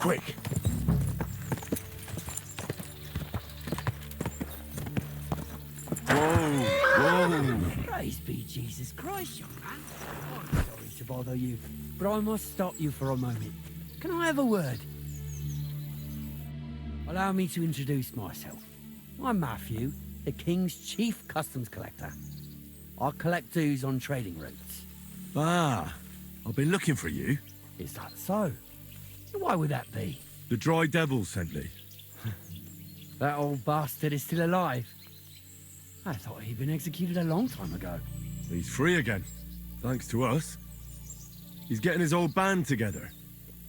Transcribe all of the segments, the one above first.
quick. Whoa! Praise be Jesus Christ, young man. I'm sorry to bother you, but I must stop you for a moment. Can I have a word? Allow me to introduce myself. I'm Matthew, the King's Chief Customs Collector. I collect dues on trading routes. Ah, I've been looking for you. Is that so? Why would that be? The Dry Devil sent me. That old bastard is still alive. I thought he'd been executed a long time ago. He's free again, thanks to us. He's getting his old band together,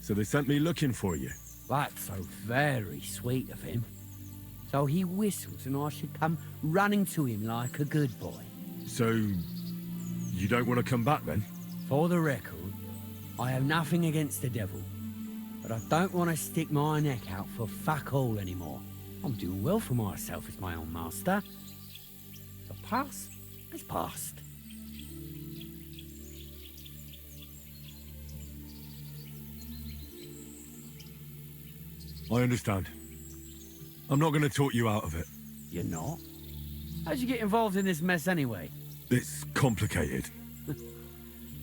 so they sent me looking for you. That's so very sweet of him. So he whistles and I should come running to him like a good boy. So, you don't want to come back then? For the record, I have nothing against the devil, but I don't want to stick my neck out for fuck all anymore. I'm doing well for myself as my own master. The past is past. I understand. I'm not going to talk you out of it. You're not? How'd you get involved in this mess anyway? It's complicated.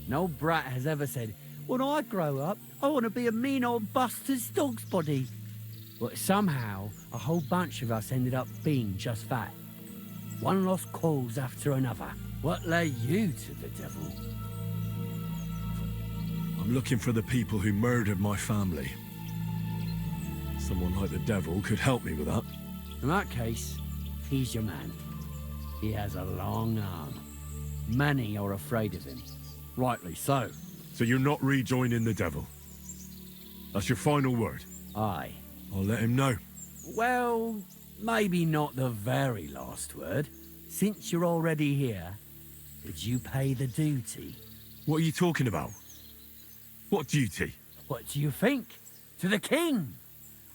No brat has ever said, when I grow up, I want to be a mean old bastard's dog's body. But somehow, a whole bunch of us ended up being just that. One lost cause after another. What led you to the devil? I'm looking for the people who murdered my family. Someone like the devil could help me with that. In that case, he's your man. He has a long arm. Many are afraid of him. Rightly so. So you're not rejoining the devil? That's your final word? Aye. I'll let him know. Well, maybe not the very last word. Since you're already here, did you pay the duty? What are you talking about? What duty? What do you think? To the king!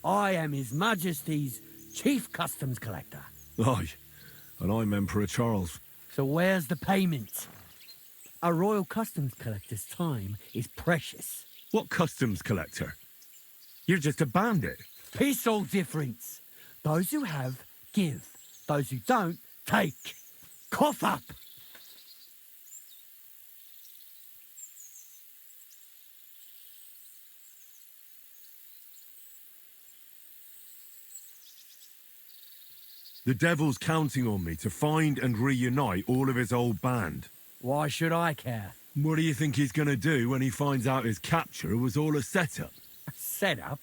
I am His Majesty's Chief Customs Collector. Aye, and I'm Emperor Charles. So where's the payment? A royal customs collector's time is precious. What customs collector? You're just a bandit. Peace all difference. Those who have, give. Those who don't, take. Cough up! The devil's counting on me to find and reunite all of his old band. Why should I care? What do you think he's gonna do when he finds out his capture was all a setup? Set up?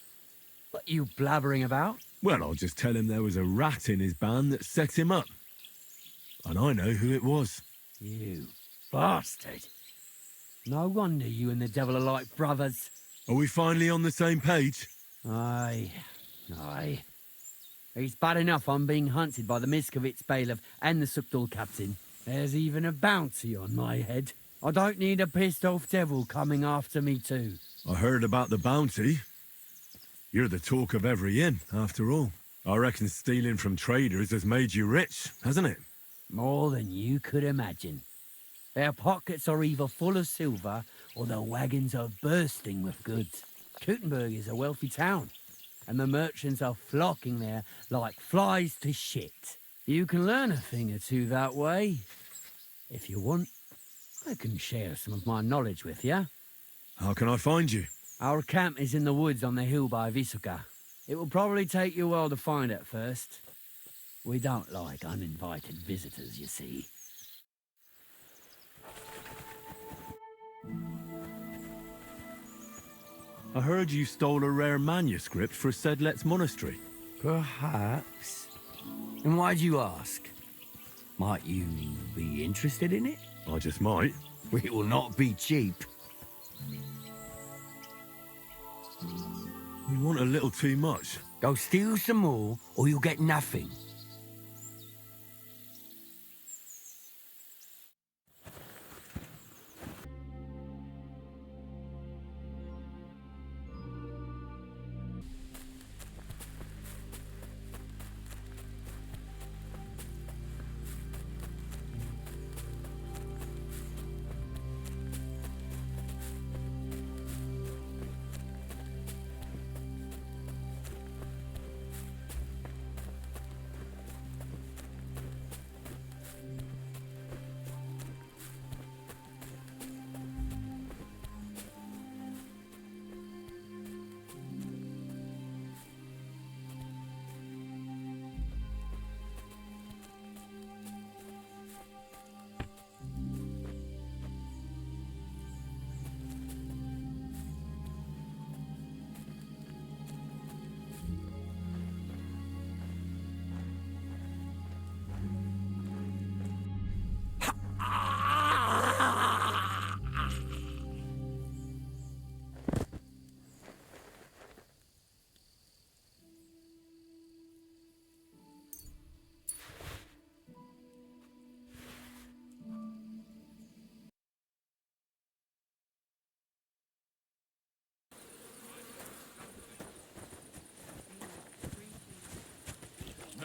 What are you blabbering about? Well, I'll just tell him there was a rat in his band that set him up. And I know who it was. You bastard. No wonder you and the devil are like brothers. Are we finally on the same page? Aye. It's bad enough I'm being hunted by the Miskovitz Bailiff and the Sukdal captain. There's even a bounty on my head. I don't need a pissed-off devil coming after me too. I heard about the bounty. You're the talk of every inn, after all. I reckon stealing from traders has made you rich, hasn't it? More than you could imagine. Their pockets are either full of silver or their wagons are bursting with goods. Kuttenberg is a wealthy town, and the merchants are flocking there like flies to shit. You can learn a thing or two that way. If you want, I can share some of my knowledge with you. How can I find you? Our camp is in the woods on the hill by Visuka. It will probably take you a while to find it first. We don't like uninvited visitors, you see. I heard you stole a rare manuscript for Sedlet's monastery. Perhaps. And why'd you ask? Might you be interested in it? I just might. It will not be cheap. You want a little too much. Go steal some more, or you'll get nothing.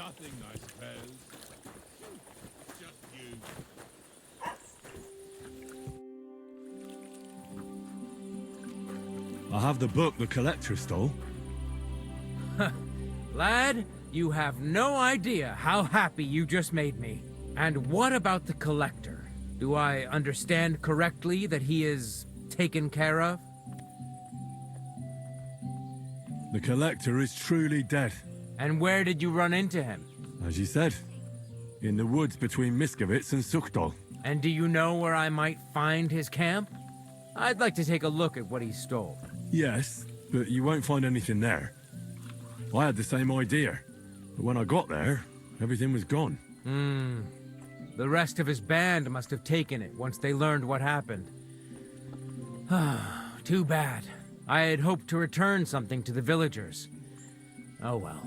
Nothing, I suppose. Just you. I have the book the collector stole. Lad, you have no idea how happy you just made me. And what about the collector? Do I understand correctly that he is taken care of? The collector is truly dead. And where did you run into him? As you said, in the woods between Miskovitz and Sukdal. And do you know where I might find his camp? I'd like to take a look at what he stole. Yes, but you won't find anything there. I had the same idea, but when I got there, everything was gone. The rest of his band must have taken it once they learned what happened. Too bad. I had hoped to return something to the villagers. Oh well.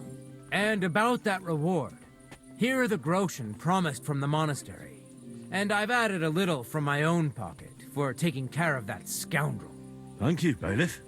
And about that reward. Here are the groschen promised from the monastery. And I've added a little from my own pocket for taking care of that scoundrel. Thank you, Bailiff.